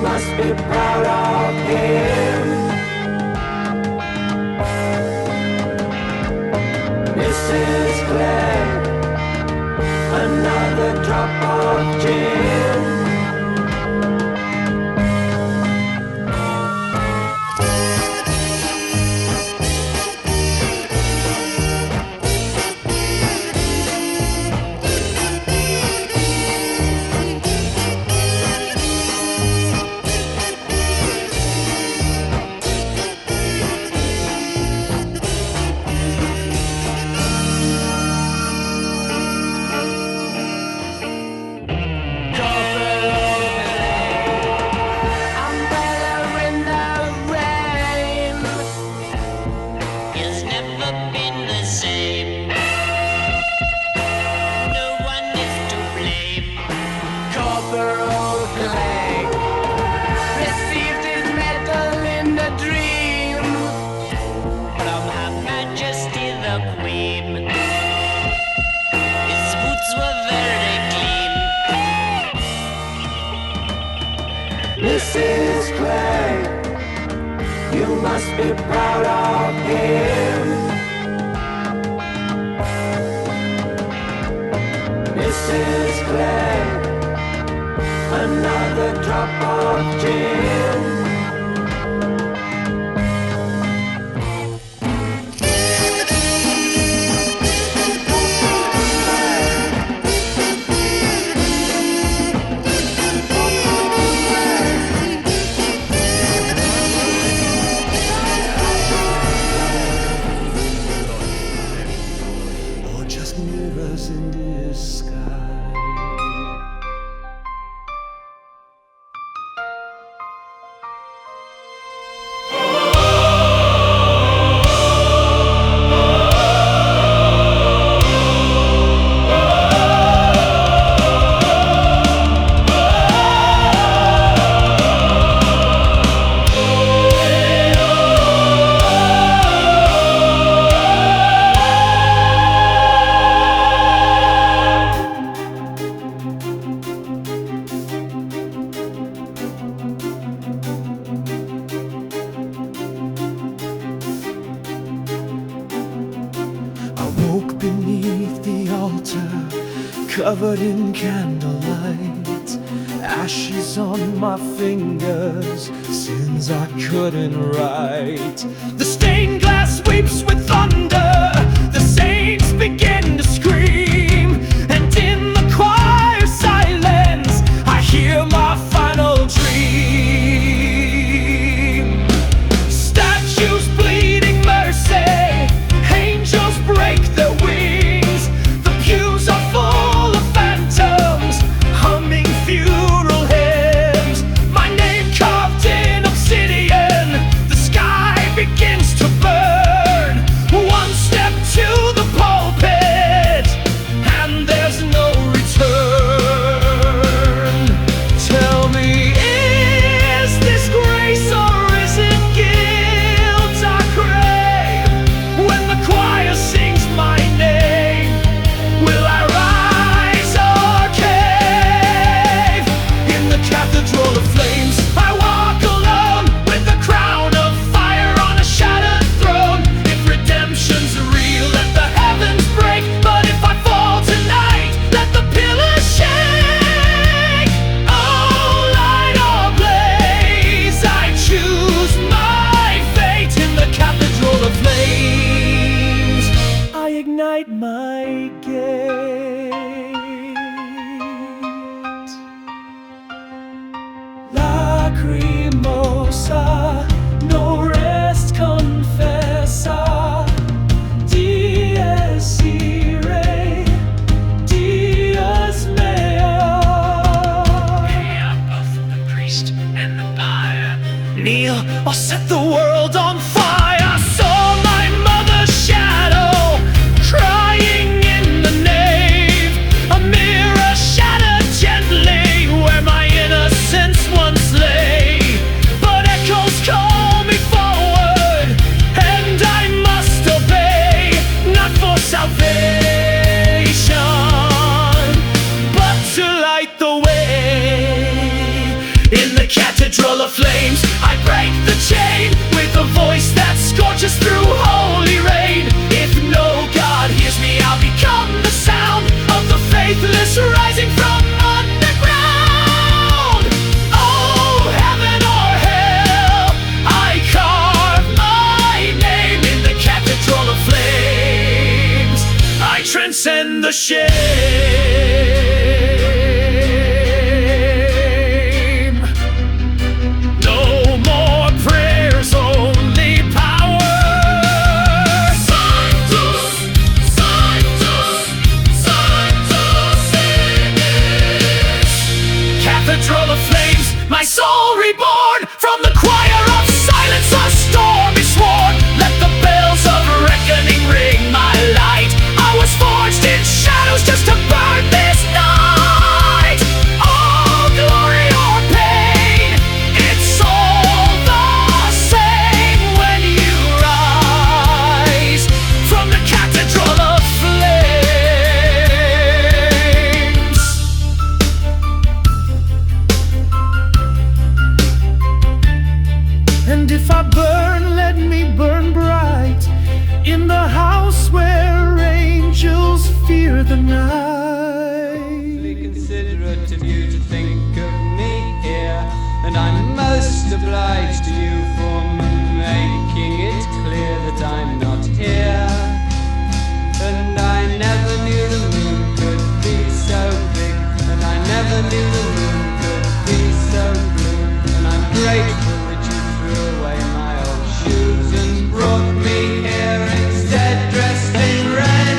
must be proud of him. This is clay, another drop of gin. This is clay, you must be proud of him. This is clay, another drop of gin. In the sky. Beneath the altar, covered in candlelight, ashes on my fingers, sins I couldn't write. The stained glass weeps with thunder, the saints begin to scream, and in the choir silence, I hear my final dream. Statues bleeding mercy, angels break their wings. The pews are full of phantoms, humming funeral hymns. My name carved in obsidian, the sky begins to burn. One step to the pulpit, and there's no return. Tell me, is this grace or is it guilt I crave? When the choir sings my name, will I rise or cave? In the cathedral of flames, I walk alone, with the crown of fire on a shattered throne. If redemption's real, let the heavens break, but if I fall tonight, let the pillars shake. Oh, light or blaze, I choose my fate. In the cathedral of flames, I ignite my gate. Lacrimosa, no rest confessa. Dies irae, Dios meo. Hear both the priest and the pyre, kneel or set the world on fire. Saw my mother's shadow crying in the nave, a mirror shattered gently where my innocence once lay. But echoes call me forward, and I must obey, not for salvation, but to light the way. In the cathedral cathedral of flames. I break the chain with a voice that scorches through holy rain. If no God hears me, I'll become the sound of the faithless rising from underground. Oh, heaven or hell, I carve my name in the cathedral of flames. I transcend the shame. No more prayers, only power. Sanctus, Sanctus, Sanctus Sinis. Cathedral of flames, my soul reborn. From the choir of silence a storm is sworn. Let the bells of reckoning ring my light. I was forged in shadows just to burn this night. All glory or pain, it's all the same when you rise from the cathedral of flames. And if I burn, let me burn bright in the house where angels fear the night. Considerate of you to think of me here, and I'm most obliged to you for making it clear that I'm not here. And I never knew the moon could be so big, and I never knew the moon could be so blue. And I'm grateful that you threw away my old shoes and brought me here instead dressed in red.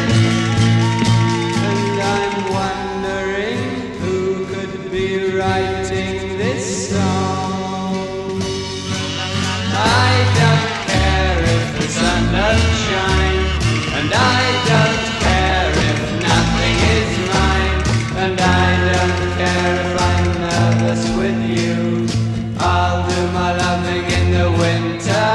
And I'm wondering who could be writing this song. I don't care if the sun doesn't shine, and I don't care if nothing is mine, and I don't care if I'm nervous with you. I'll do my loving in the winter.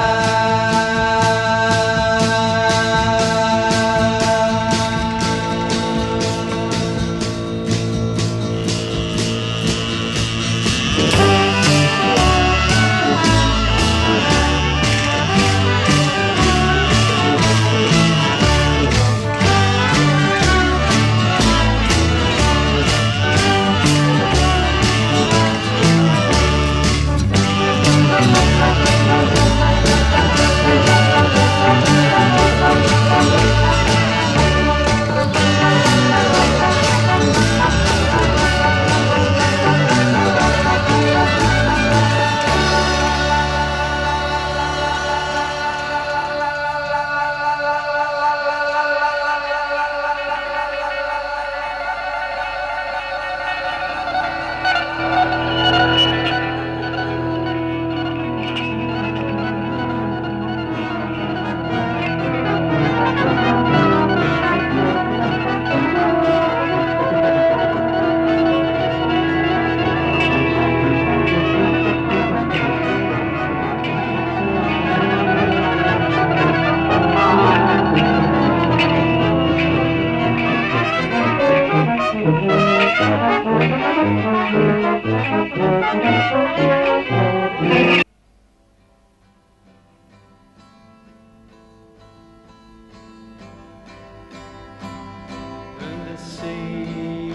And the sea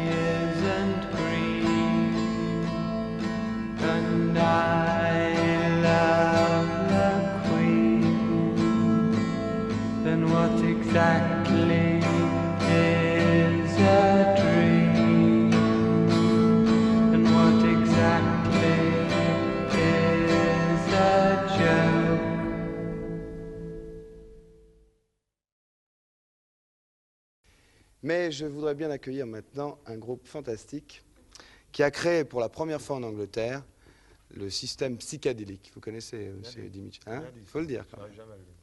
isn't green, and I love the Queen. Then what exactly is a dream? And what exactly is a joke? Mais je voudrais bien accueillir maintenant un groupe fantastique qui a créé pour la première fois en Angleterre le système psychédélique. Vous connaissez, monsieur Dimitri, hein? Il faut le dire. Quand même.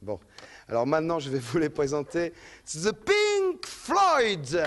Bon, alors maintenant je vais vous les présenter. The Pink Floyd.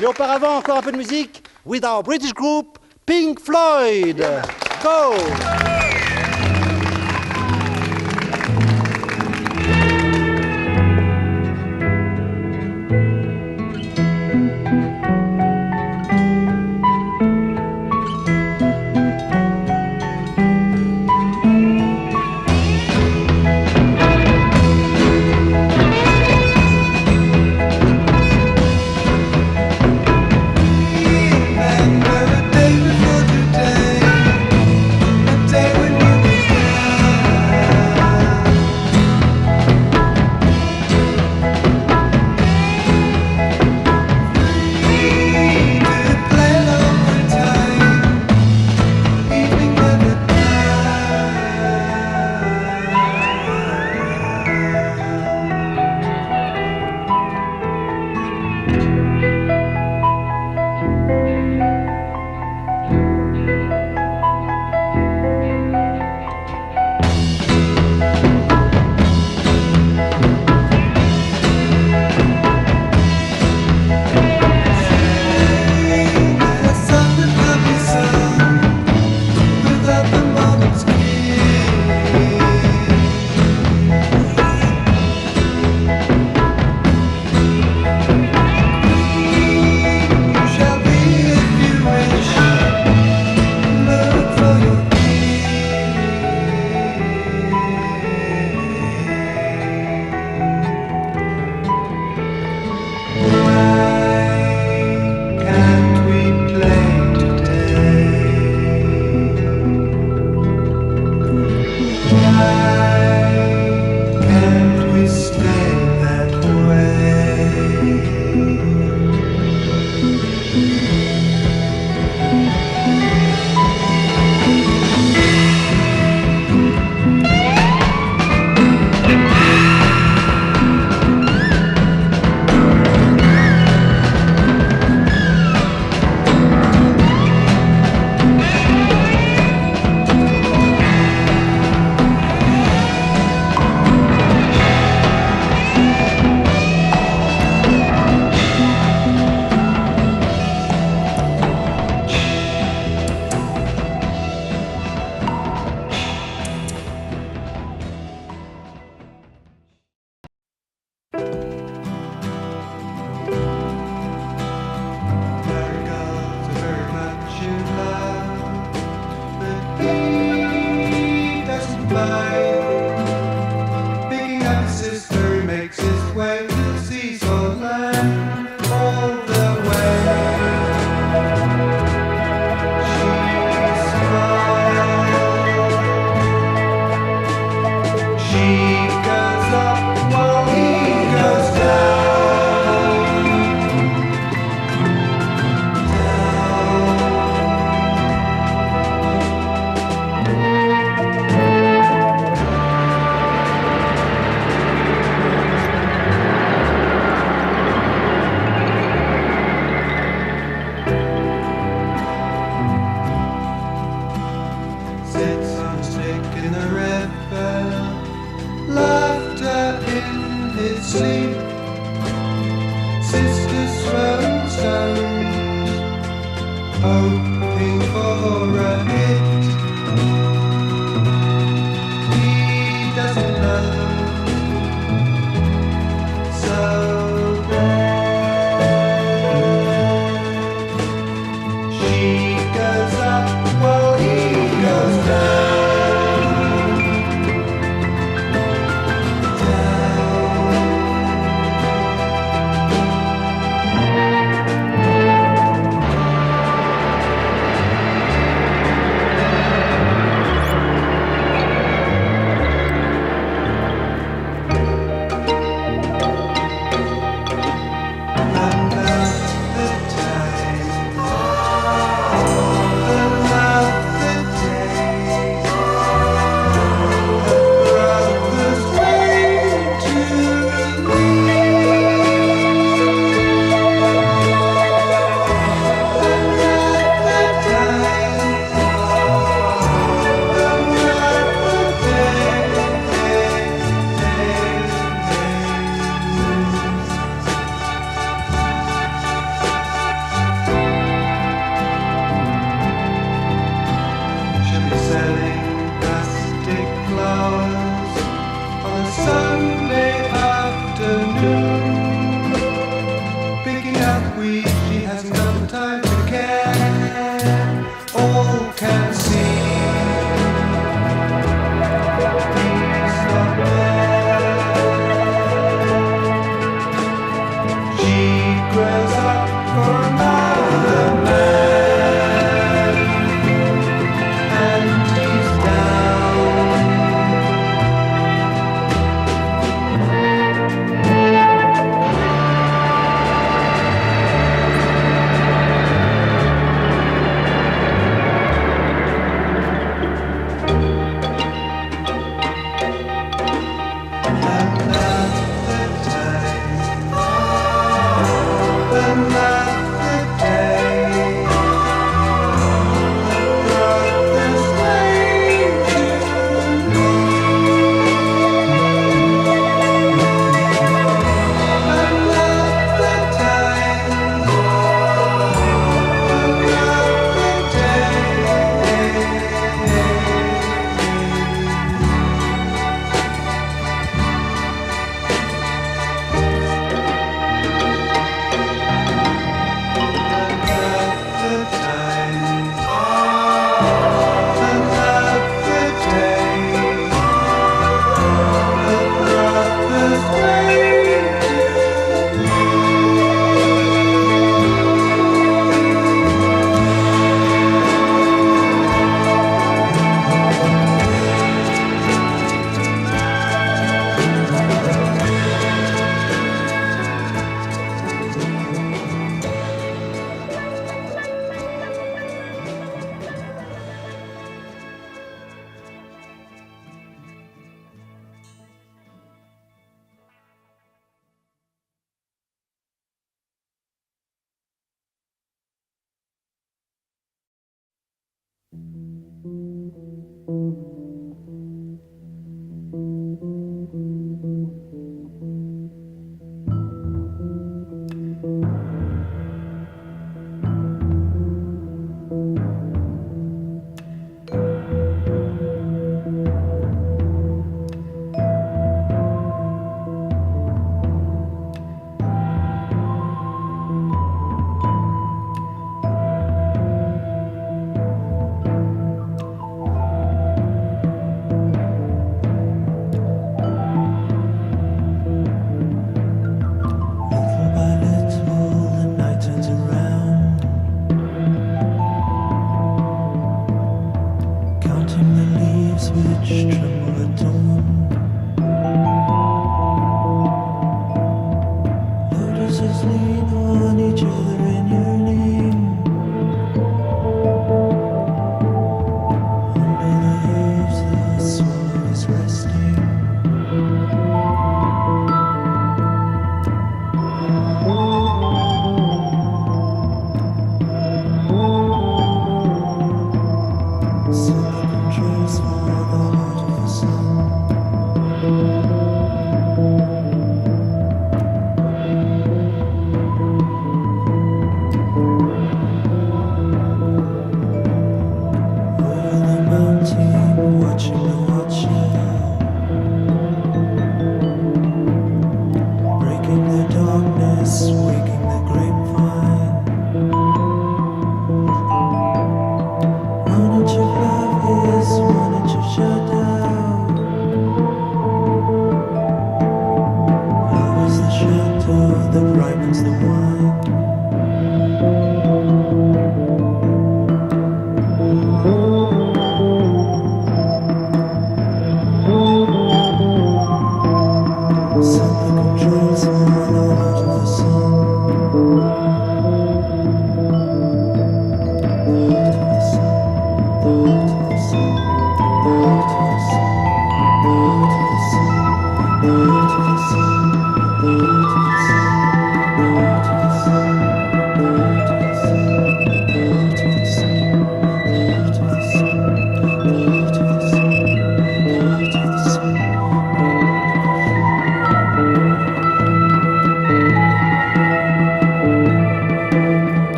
Mais auparavant, encore un peu de musique with our British group Pink Floyd. Go!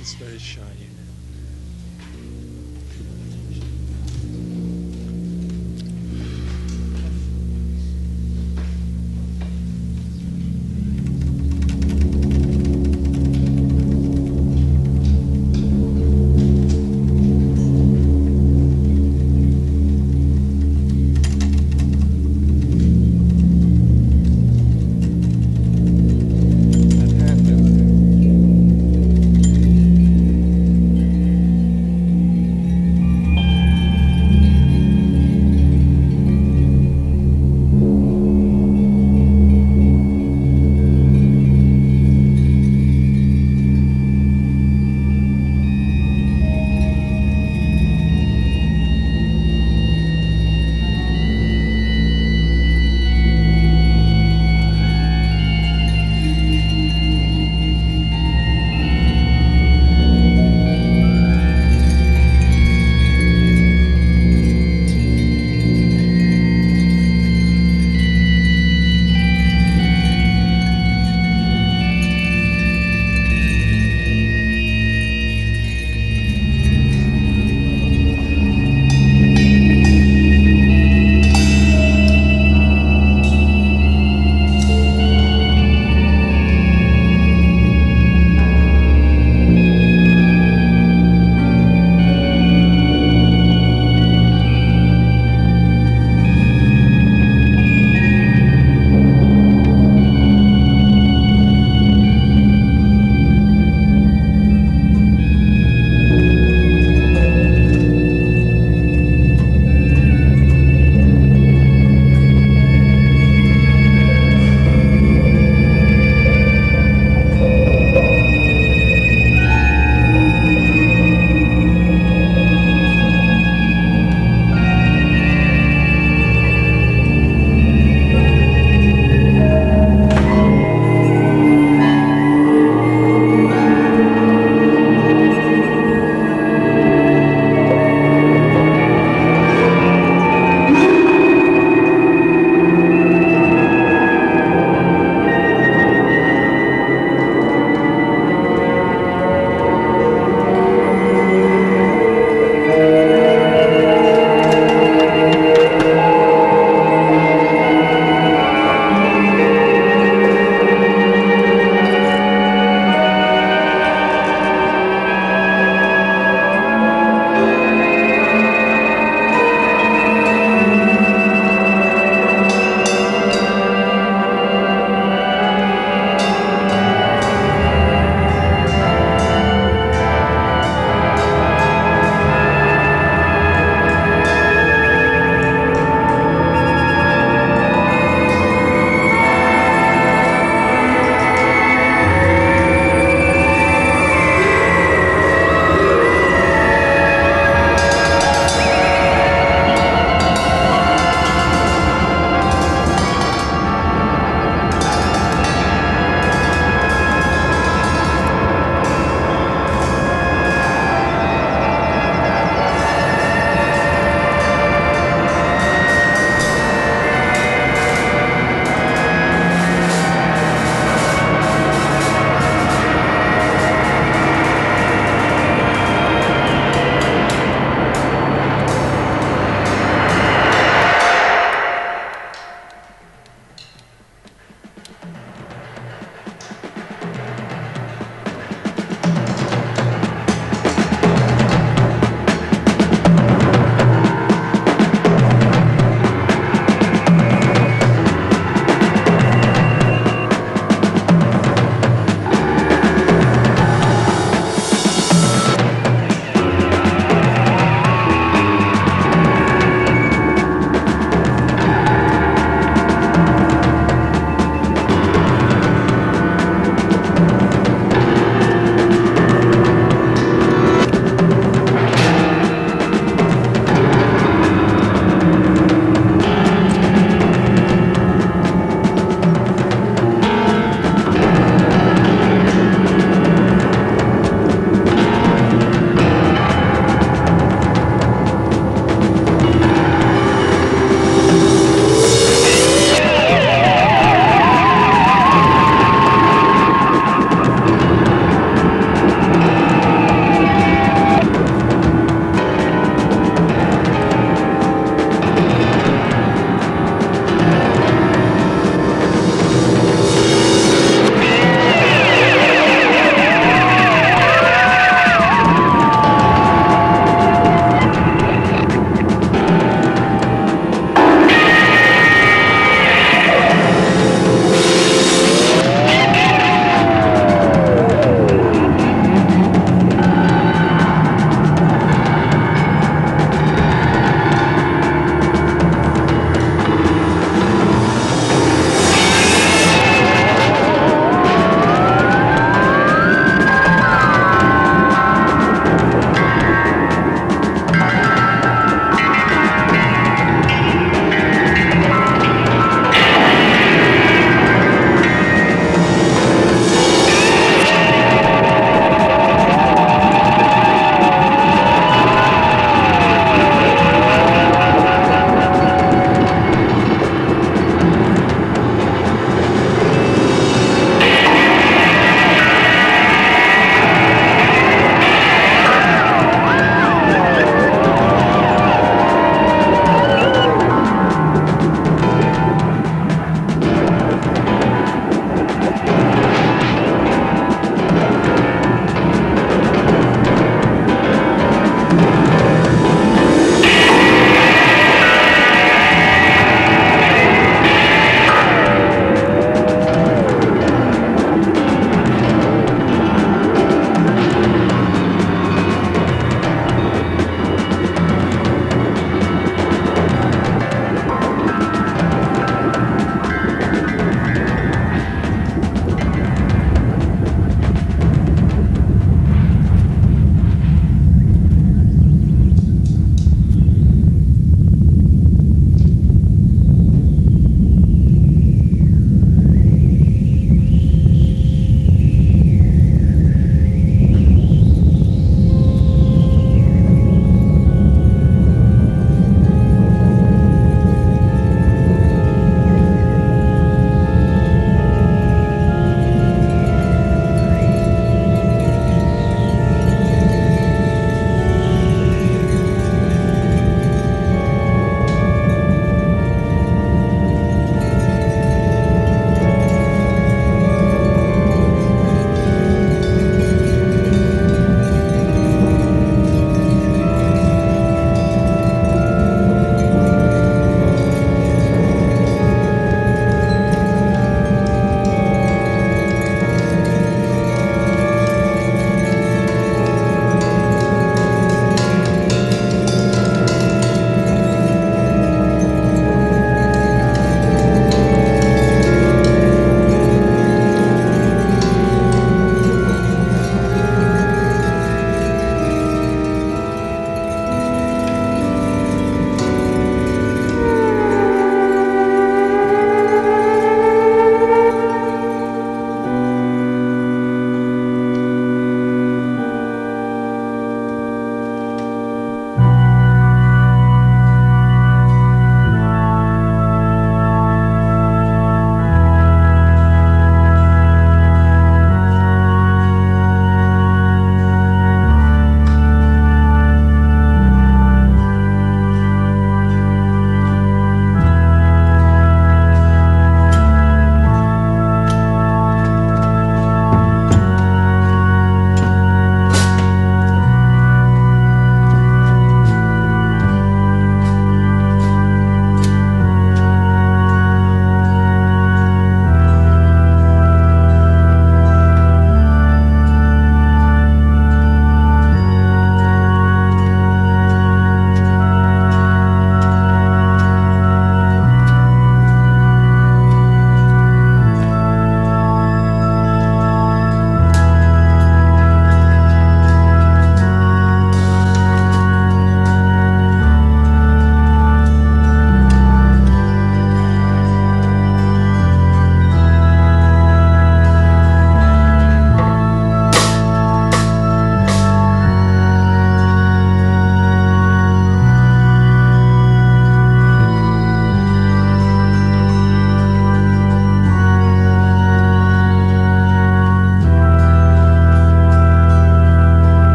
It's very shy.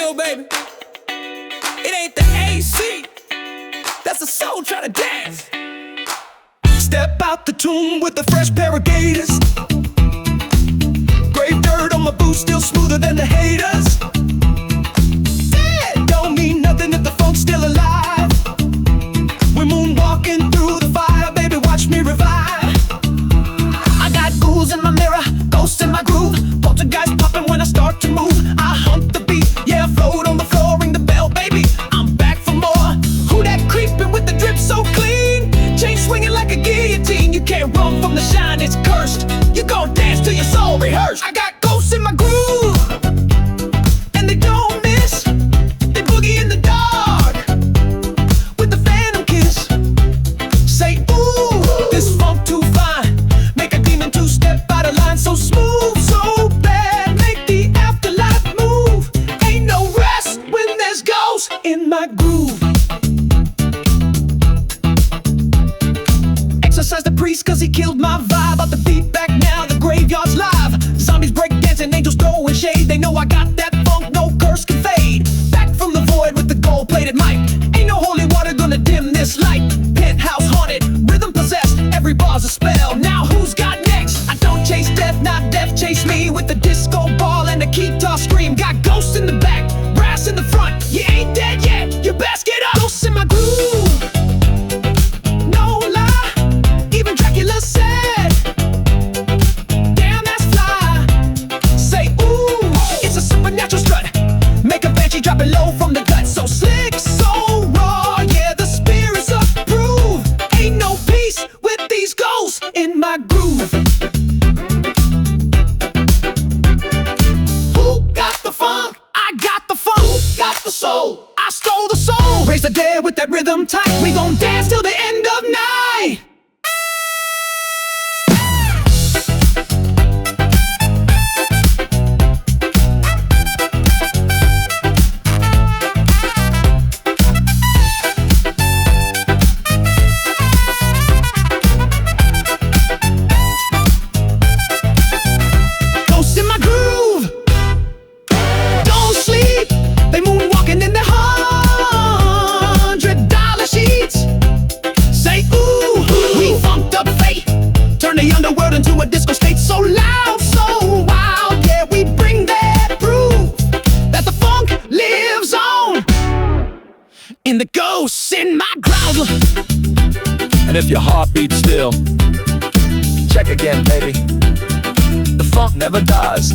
feel, baby. It ain't the AC, that's the soul trying to dance. Step out the tomb with a fresh pair of gaiters. Grave dirt on my boots, still smoother than the haters. Dead don't mean nothing if the funk's still alive. We're moonwalking through the fire, baby, watch me revive. I got ghouls in my mirror, ghosts in my groove. Poltergeist popping when I start to move. I hunt the beat, yeah, float on the floor, ring the bell, baby, I'm back for more. Who that creeping with the drip so clean? Chain swinging like a guillotine. You can't run from the shine, it's cursed. You gon' dance till your soul rehearsed. I got ghosts in my groove, and they don't miss. They boogie in the dark with the phantom kiss. Say ooh, this funk too fine. Make a demon two-step out of line. So smooth, so bad, make the afterlife move. Ain't no rest when there's ghosts in my groove. Exercise the priest cause he killed my vibe. Out the beat back now, the graveyard's live. Zombies break dancing, angels throwing shade. They know I got that funk, no curse can fade. Back from the void with the gold-plated mic. Ain't no holy water gonna dim this light. Penthouse haunted, rhythm possessed, every bar's a spell. Now who's got next? I don't chase death, not death chase me. With the disco ball and the guitar scream. Got ghosts in the back, brass in the front. You ain't dead yet, you best get up. Ghosts in my groove, no lie. Even Dracula said, damn, that's fly. Say ooh, it's a supernatural strut. Make a banshee drop it low from the gut. So slick, so raw, yeah, the spirits approve. Ain't no peace with these ghosts in my groove. Who got the funk? I got the funk. Who got the soul? I stole the soul. Raise the dead with that rhythm tight. We gon' dance till the end of night. Ghosts in my groove, don't sleep. They moonwalking in their $100 sheets. Say ooh, we funked up fate. Turn the underworld into a disco state. So loud, so wild, yeah, we bring that proof that the funk lives on in the ghosts in my ground. And if your heart beats still, check again, baby. The funk never dies.